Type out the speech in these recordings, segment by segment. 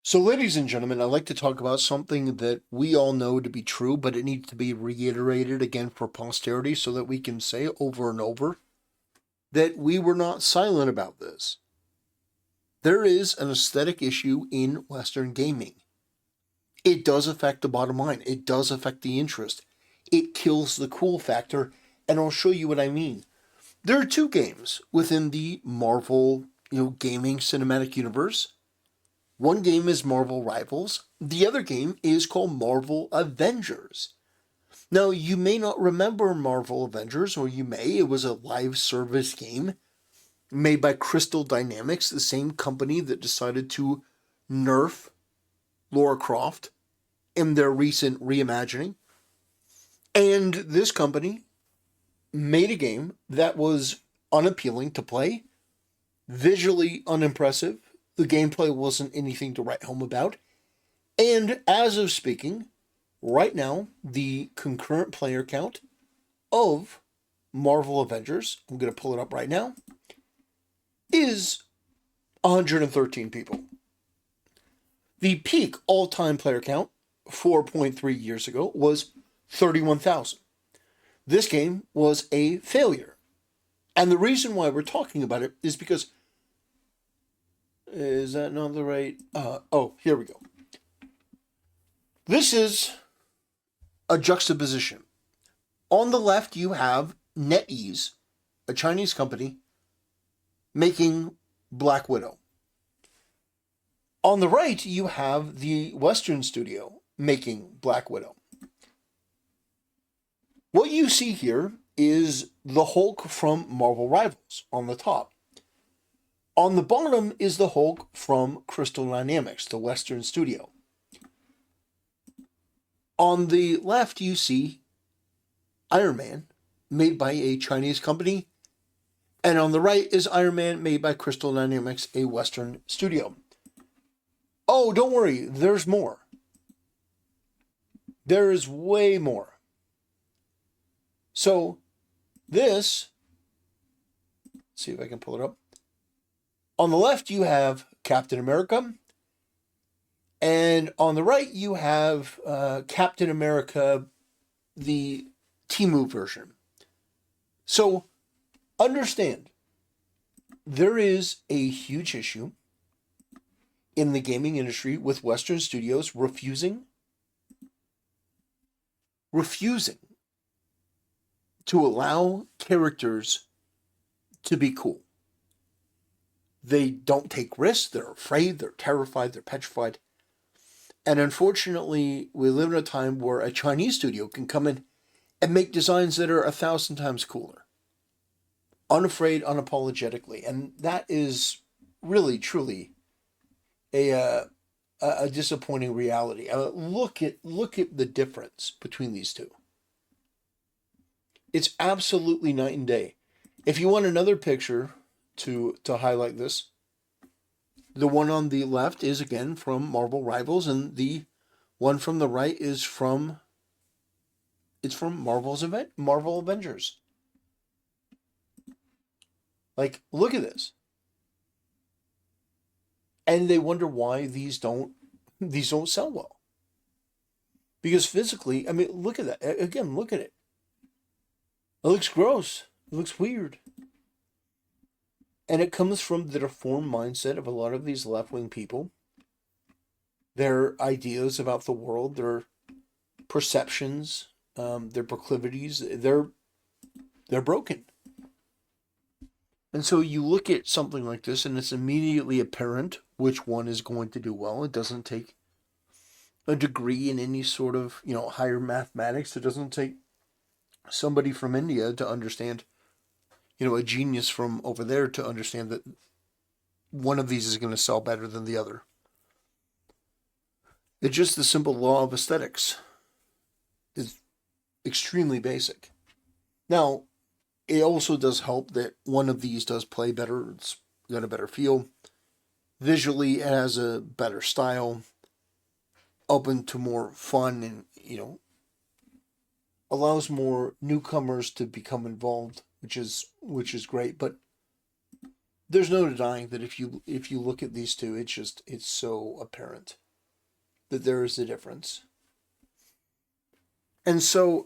So, ladies and gentlemen, I'd like to talk about something that we all know to be true, but it needs to be reiterated again for posterity so that we can say over and over that we were not silent about this. There is an aesthetic issue in Western gaming. It does affect the bottom line, it does affect the interest. It kills the cool factor, and I'll show you what I mean. There are two games within the Marvel, gaming cinematic universe. One game is Marvel Rivals. The other game is called Marvel Avengers. Now, you may not remember Marvel Avengers, or you may. It was a live service game made by Crystal Dynamics, the same company that decided to nerf Lara Croft in their recent reimagining. And this company made a game that was unappealing to play, visually unimpressive. The gameplay wasn't anything to write home about. And as of speaking, right now, the concurrent player count of Marvel Avengers, I'm going to pull it up right now, is 113 people. The peak all-time player count, 4.3 years ago, was 31,000. This game was a failure. And the reason why we're talking about it is because... Is that not the right... here we go. This is a juxtaposition. On the left, you have NetEase, a Chinese company, making Black Widow. On the right, you have the Western studio making Black Widow. What you see here is the Hulk from Marvel Rivals on the top. On the bottom is the Hulk from Crystal Dynamics, the Western studio. On the left, you see Iron Man, made by a Chinese company. And on the right is Iron Man, made by Crystal Dynamics, a Western studio. Oh, don't worry, there's more. There is way more. So, let's see if I can pull it up. On the left, you have Captain America. And on the right, you have Captain America, the Temu version. So, understand, there is a huge issue in the gaming industry with Western studios refusing to allow characters to be cool. They don't take risks, they're afraid, they're terrified, they're petrified. And unfortunately, we live in a time where a Chinese studio can come in and make designs that are 1,000 times cooler. Unafraid, unapologetically. And that is really, truly a disappointing reality. Look at the difference between these two. It's absolutely night and day. If you want another picture to highlight this, the one on the left is again from Marvel Rivals, and the one from the right is from Marvel Avengers. Like, look at this. And they wonder why these don't sell well. Because physically, I mean, look at that. Again, look at it. It looks gross. It looks weird. And it comes from the deformed mindset of a lot of these left-wing people. Their ideas about the world, their perceptions, their proclivities, they're broken. And so you look at something like this, and it's immediately apparent which one is going to do well. It doesn't take a degree in any sort of, higher mathematics. It doesn't take somebody from India to understand, a genius from over there to understand that one of these is going to sell better than the other. It's just the simple law of aesthetics. It's extremely basic. Now, it also does help that one of these does play better. It's got a better feel. Visually, it has a better style. Open to more fun and, allows more newcomers to become involved, which is great. But there's no denying that if you look at these two, it's so apparent that there is a difference. And so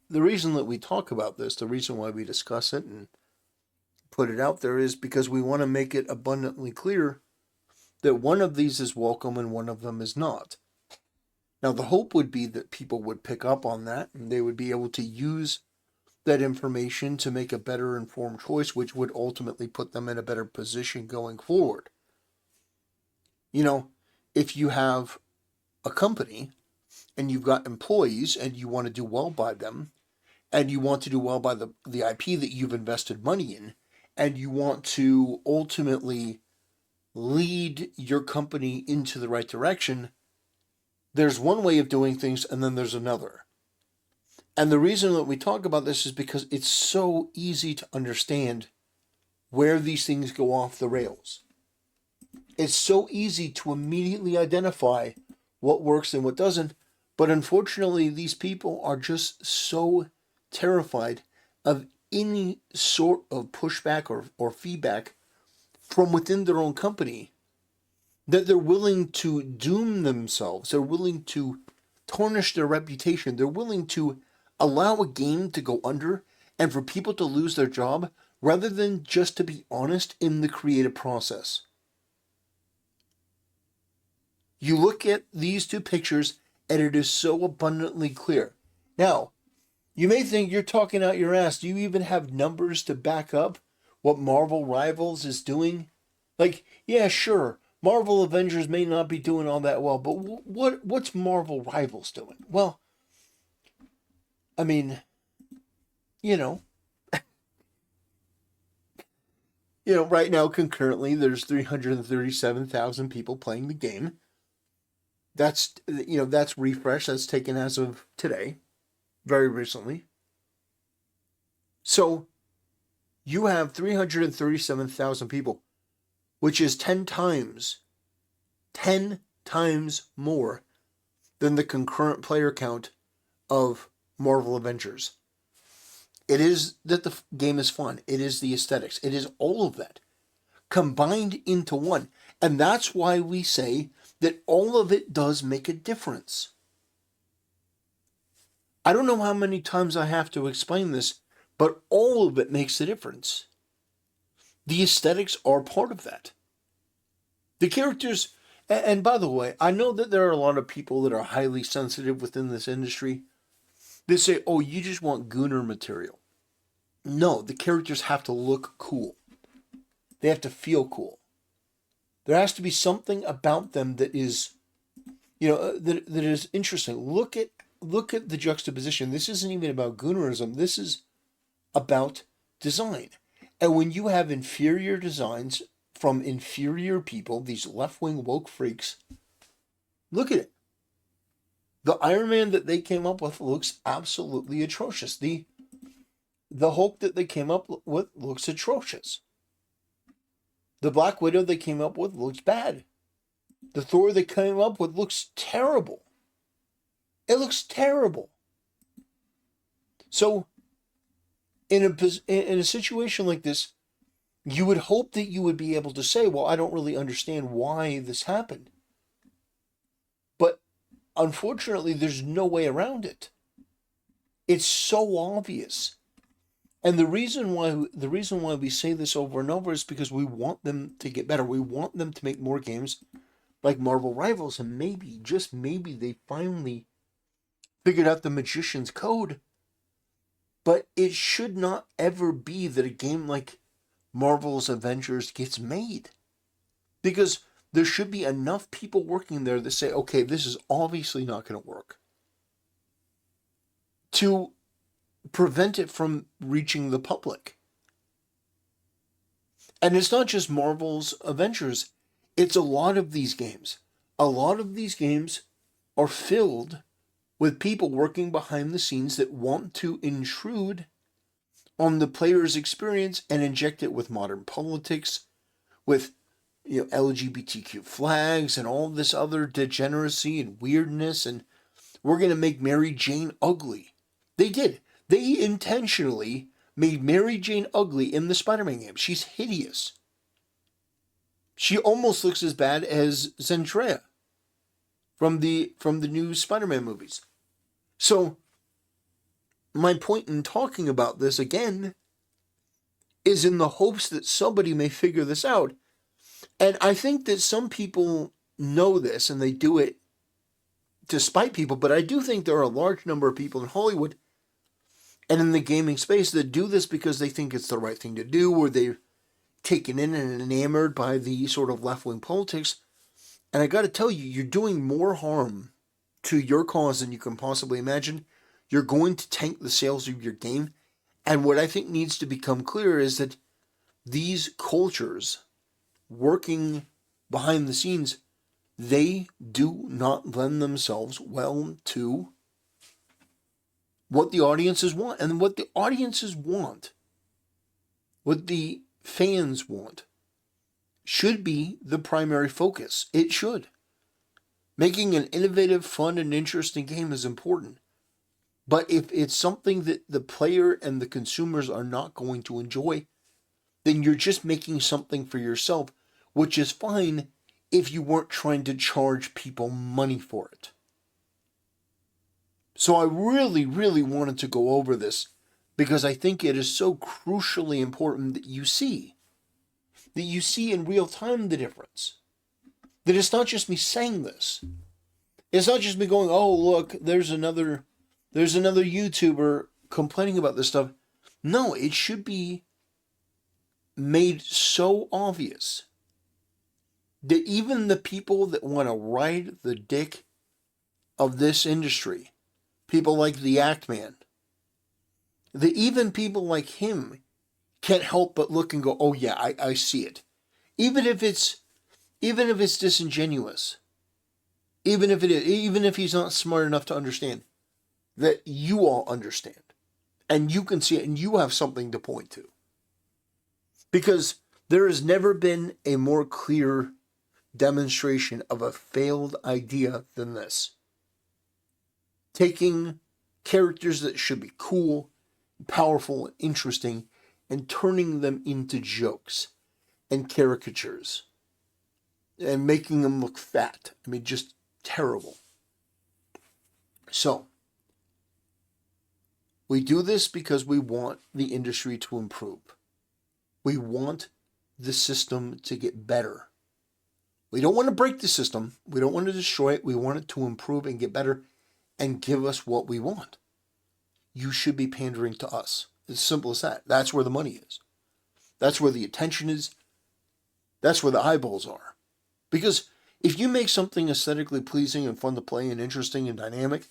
the reason that we talk about this, the reason why we discuss it and put it out there is because we want to make it abundantly clear that one of these is welcome and one of them is not. Now, the hope would be that people would pick up on that and they would be able to use that information to make a better informed choice, which would ultimately put them in a better position going forward. You know, if you have a company and you've got employees and you want to do well by them, and you want to do well by the IP that you've invested money in, and you want to ultimately lead your company into the right direction, there's one way of doing things and then there's another. And the reason that we talk about this is because it's so easy to understand where these things go off the rails. It's so easy to immediately identify what works and what doesn't, but unfortunately these people are just so terrified of any sort of pushback or feedback from within their own company that they're willing to doom themselves. They're willing to tarnish their reputation. They're willing to allow a game to go under and for people to lose their job rather than just to be honest in the creative process. You look at these two pictures and it is so abundantly clear. Now, you may think you're talking out your ass. Do you even have numbers to back up what Marvel Rivals is doing? Like, yeah, sure, Marvel Avengers may not be doing all that well, but what's Marvel Rivals doing? Well, I mean, you know, right now concurrently there's 337,000 people playing the game. That's refresh. That's taken as of today, very recently. So you have 337,000 people, which is 10 times more than the concurrent player count of Marvel Avengers. It is that the game is fun. It is the aesthetics. It is all of that combined into one. And that's why we say that all of it does make a difference. I don't know how many times I have to explain this, but all of it makes a difference. The aesthetics are part of that. The characters, and by the way, I know that there are a lot of people that are highly sensitive within this industry. They say, oh, you just want Gooner material. No, the characters have to look cool. They have to feel cool. There has to be something about them that is, that is interesting. Look at the juxtaposition. This isn't even about Goonerism. This is about design. And when you have inferior designs from inferior people, these left-wing woke freaks, look at it. The Iron Man that they came up with looks absolutely atrocious. The Hulk that they came up with looks atrocious. The Black Widow they came up with looks bad. The Thor they came up with looks terrible. It looks terrible. So, in a situation like this, you would hope that you would be able to say, well, I don't really understand why this happened. But unfortunately, there's no way around it. It's so obvious. And the reason why we say this over and over is because we want them to get better. We want them to make more games like Marvel Rivals, and maybe, just maybe, they finally figured out the magician's code. But it should not ever be that a game like Marvel's Avengers gets made. Because there should be enough people working there that say, okay, this is obviously not going to work, to prevent it from reaching the public. And it's not just Marvel's Avengers. It's a lot of these games. A lot of these games are filled with people working behind the scenes that want to intrude on the player's experience and inject it with modern politics, with LGBTQ flags and all this other degeneracy and weirdness, and we're going to make Mary Jane ugly. They did. They intentionally made Mary Jane ugly in the Spider-Man game. She's hideous. She almost looks as bad as Zendaya from the new Spider-Man movies. So my point in talking about this again is in the hopes that somebody may figure this out. And I think that some people know this and they do it to spite people, but I do think there are a large number of people in Hollywood and in the gaming space that do this because they think it's the right thing to do, or they're taken in and enamored by the sort of left-wing politics. And I got to tell you, you're doing more harm to your cause than you can possibly imagine. You're going to tank the sales of your game. And what I think needs to become clear is that these cultures working behind the scenes, they do not lend themselves well to what the audiences want. And what the audiences want, what the fans want, should be the primary focus. It should. Making an innovative, fun, and interesting game is important. But if it's something that the player and the consumers are not going to enjoy, then you're just making something for yourself, which is fine if you weren't trying to charge people money for it. So I really, really wanted to go over this because I think it is so crucially important that you see in real time the difference. That it's not just me saying this. It's not just me going, oh, look, there's another YouTuber complaining about this stuff. No, it should be made so obvious that even the people that want to ride the dick of this industry, people like the Act Man, that even people like him can't help but look and go, oh yeah, I see it. Even if it's disingenuous, even if he's not smart enough to understand, that you all understand. And you can see it and you have something to point to. Because there has never been a more clear demonstration of a failed idea than this. Taking characters that should be cool, powerful, and interesting, and turning them into jokes and caricatures. And making them look fat. I mean, just terrible. So, we do this because we want the industry to improve. We want the system to get better. We don't want to break the system. We don't want to destroy it. We want it to improve and get better and give us what we want. You should be pandering to us. It's as simple as that. That's where the money is. That's where the attention is. That's where the eyeballs are. Because if you make something aesthetically pleasing and fun to play and interesting and dynamic,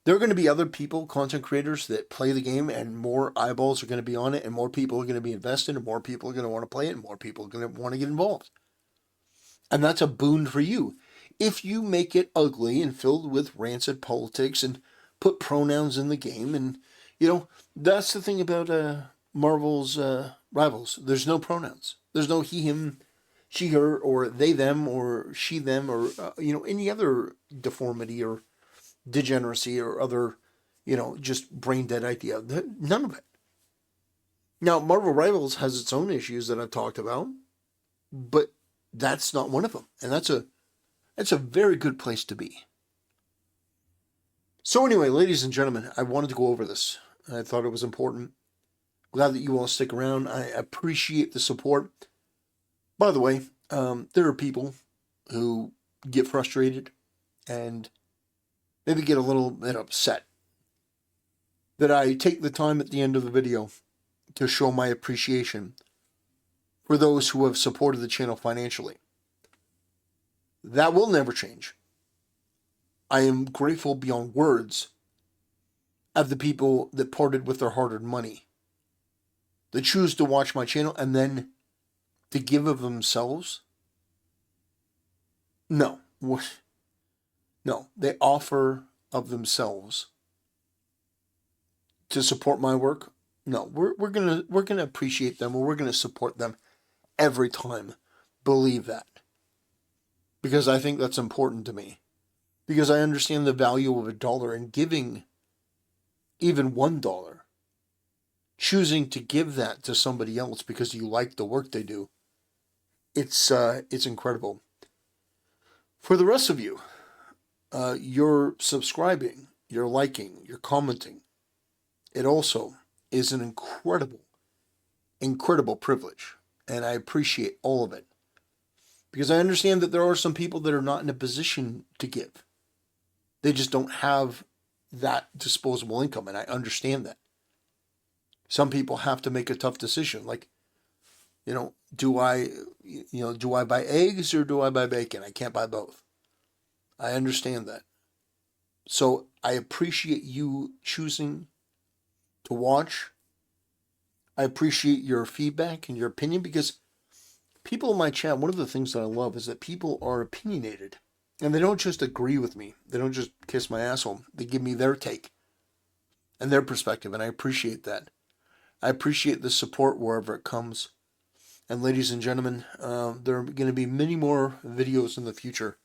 there are going to be other people, content creators, that play the game, and more eyeballs are going to be on it, and more people are going to be invested, and more people are going to want to play it, and more people are going to want to get involved. And that's a boon for you. If you make it ugly and filled with rancid politics and put pronouns in the game, and, that's the thing about Marvel's Rivals. There's no pronouns. There's no he, him, she, her, or they, them, or she, them, or, any other deformity or degeneracy or other, just brain dead idea. None of it. Now, Marvel Rivals has its own issues that I've talked about, but that's not one of them. And that's a very good place to be. So anyway, ladies and gentlemen, I wanted to go over this. I thought it was important. Glad that you all stick around. I appreciate the support. By the way, there are people who get frustrated and maybe get a little bit upset that I take the time at the end of the video to show my appreciation for those who have supported the channel financially. That will never change. I am grateful beyond words of the people that parted with their hard-earned money, that choose to watch my channel and then to give of themselves. No, they offer of themselves to support my work. No, we're gonna appreciate them, or we're gonna support them every time. Believe that, because I think that's important to me, because I understand the value of $1 and giving even $1, choosing to give that to somebody else because you like the work they do. it's incredible. For the rest of you, you're subscribing, you're liking, you're commenting. It also is an incredible privilege, and I appreciate all of it because I understand that there are some people that are not in a position to give. They just don't have that disposable income, and I understand that. Some people have to make a tough decision, like, do I buy eggs or do I buy bacon? I can't buy both. I understand that. So I appreciate you choosing to watch. I appreciate your feedback and your opinion because people in my chat, one of the things that I love is that people are opinionated and they don't just agree with me. They don't just kiss my asshole. They give me their take and their perspective, and I appreciate that. I appreciate the support wherever it comes. And ladies and gentlemen, there are going to be many more videos in the future.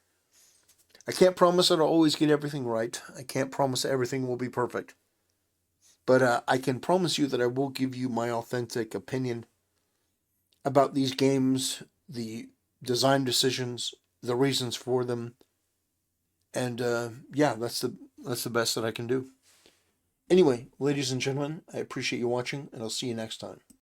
I can't promise that I'll always get everything right. I can't promise that everything will be perfect. But I can promise you that I will give you my authentic opinion about these games, the design decisions, the reasons for them, and yeah, that's the best that I can do. Anyway, ladies and gentlemen, I appreciate you watching, and I'll see you next time.